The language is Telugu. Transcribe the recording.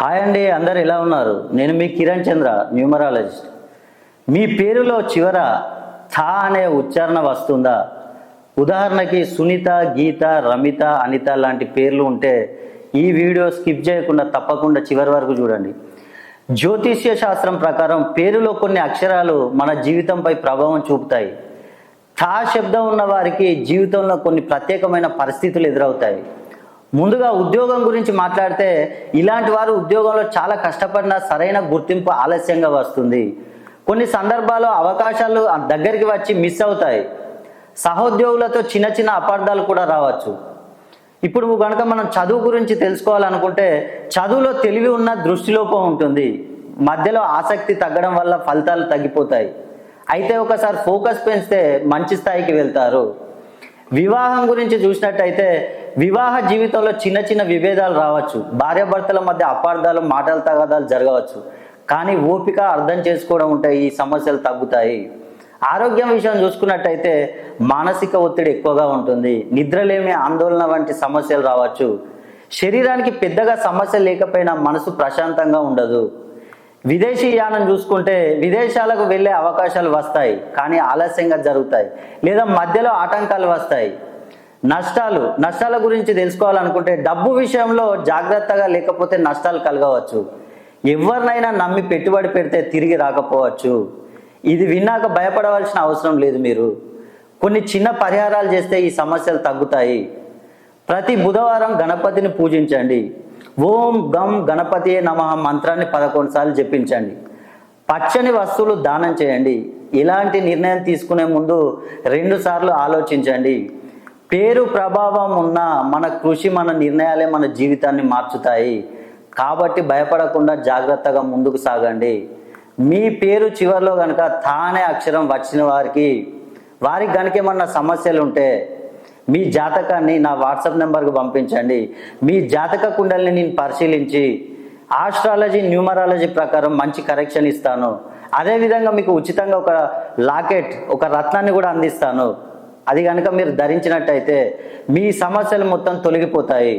హాయ్ అండి, అందరు ఎలా ఉన్నారు? నేను మీ కిరణ్ చంద్ర, న్యూమరాలజిస్ట్. మీ పేరులో చివర థా అనే ఉచ్చారణ వస్తుందా? ఉదాహరణకి సునీత, గీత, రమిత, అనిత లాంటి పేర్లు ఉంటే ఈ వీడియో స్కిప్ చేయకుండా తప్పకుండా చివరి వరకు చూడండి. జ్యోతిష్య శాస్త్రం ప్రకారం పేరులో కొన్ని అక్షరాలు మన జీవితంపై ప్రభావం చూపుతాయి. థా శబ్దం ఉన్న వారికి జీవితంలో కొన్ని ప్రత్యేకమైన పరిస్థితులు ఎదురవుతాయి. ముందుగా ఉద్యోగం గురించి మాట్లాడితే, ఇలాంటి వారు ఉద్యోగంలో చాలా కష్టపడినా సరైన గుర్తింపు ఆలస్యంగా వస్తుంది. కొన్ని సందర్భాల్లో అవకాశాలు దగ్గరికి వచ్చి మిస్ అవుతాయి. సహోద్యోగులతో చిన్న చిన్న అపార్థాలు కూడా రావచ్చు. ఇప్పుడు కనుక మనం చదువు గురించి తెలుసుకోవాలనుకుంటే, చదువులో తెలివి ఉన్న దృష్టిలోపం ఉంటుంది. మధ్యలో ఆసక్తి తగ్గడం వల్ల ఫలితాలు తగ్గిపోతాయి. అయితే ఒకసారి ఫోకస్ పెంచితే మంచి స్థాయికి వెళ్తారు. వివాహం గురించి చూసినట్టయితే, వివాహ జీవితంలో చిన్న చిన్న విభేదాలు రావచ్చు. భార్యాభర్తల మధ్య అపార్థాలు, మాటల తగాదాలు జరగవచ్చు. కానీ ఓపిక, అర్థం చేసుకోవడం ఉంటే ఈ సమస్యలు తగ్గుతాయి. ఆరోగ్యం విషయం చూసుకున్నట్టయితే, మానసిక ఒత్తిడి ఎక్కువగా ఉంటుంది. నిద్రలేమి, ఆందోళన వంటి సమస్యలు రావచ్చు. శరీరానికి పెద్దగా సమస్య లేకపోయినా మనసు ప్రశాంతంగా ఉండదు. విదేశీ యానం చూసుకుంటే, విదేశాలకు వెళ్ళే అవకాశాలు వస్తాయి, కానీ ఆలస్యంగా జరుగుతాయి లేదా మధ్యలో ఆటంకాలు వస్తాయి. నష్టాల గురించి తెలుసుకోవాలనుకుంటే, డబ్బు విషయంలో జాగ్రత్తగా లేకపోతే నష్టాలు కలగవచ్చు. ఎవరినైనా నమ్మి పెట్టుబడి పెడితే తిరిగి రాకపోవచ్చు. ఇది విన్నాక భయపడవలసిన అవసరం లేదు. మీరు కొన్ని చిన్న పరిహారాలు చేస్తే ఈ సమస్యలు తగ్గుతాయి. ప్రతి బుధవారం గణపతిని పూజించండి. ఓం గం గణపతియే నమః మంత్రాన్ని 11 సార్లు జపించండి. పచ్చని వస్తువులు దానం చేయండి. ఇలాంటి నిర్ణయం తీసుకునే ముందు 2 సార్లు ఆలోచించండి. పేరు ప్రభావం ఉన్న మన కృషి, మన నిర్ణయాలే మన జీవితాన్ని మార్చుతాయి. కాబట్టి భయపడకుండా జాగ్రత్తగా ముందుకు సాగండి. మీ పేరు చివరిలో కనుక థా అనే అక్షరం వచ్చిన వారికి కనుక ఏమన్నా సమస్యలు ఉంటే మీ జాతకాన్ని నా వాట్సాప్ నెంబర్కి పంపించండి. మీ జాతక కుండల్ని నేను పరిశీలించి ఆస్ట్రాలజీ, న్యూమరాలజీ ప్రకారం మంచి కరెక్షన్ ఇస్తాను. అదేవిధంగా మీకు ఉచితంగా ఒక లాకెట్, ఒక రత్నాన్ని కూడా అందిస్తాను. అది కనుక మీరు ధరించినట్టయితే మీ సమస్యలు మొత్తం తొలగిపోతాయి.